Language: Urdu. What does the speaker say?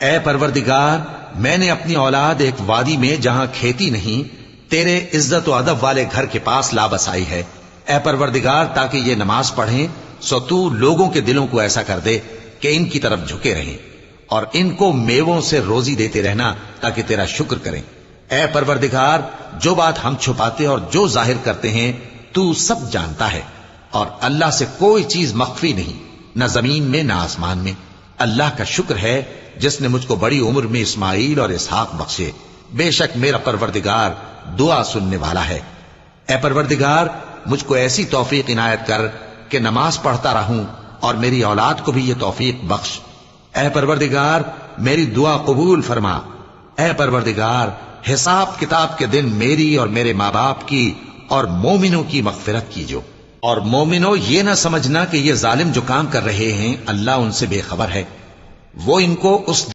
اے پروردگار، میں نے اپنی اولاد ایک وادی میں جہاں کھیتی نہیں تیرے عزت و ادب والے گھر کے پاس لا بسائی ہے۔ اے پروردگار، تاکہ یہ نماز پڑھیں سو تو لوگوں کے دلوں کو ایسا کر دے کہ ان کی طرف جھکے رہیں، اور ان کو میووں سے روزی دیتے رہنا تاکہ تیرا شکر کریں۔ اے پروردگار، جو بات ہم چھپاتے اور جو ظاہر کرتے ہیں تو سب جانتا ہے، اور اللہ سے کوئی چیز مخفی نہیں، نہ زمین میں نہ آسمان میں۔ اللہ کا شکر ہے جس نے مجھ کو بڑی عمر میں اسماعیل اور اسحاق بخشے، بے شک میرا پروردگار دعا سننے والا ہے۔ اے پروردگار، مجھ کو ایسی توفیق عنایت کر کہ نماز پڑھتا رہوں، اور میری اولاد کو بھی یہ توفیق بخش۔ اے پروردگار، میری دعا قبول فرما۔ اے پروردگار، حساب کتاب کے دن میری اور میرے ماں باپ کی اور مومنوں کی مغفرت کیجو۔ اور مومنوں، یہ نہ سمجھنا کہ یہ ظالم جو کام کر رہے ہیں اللہ ان سے بے خبر ہے، وہ ان کو اس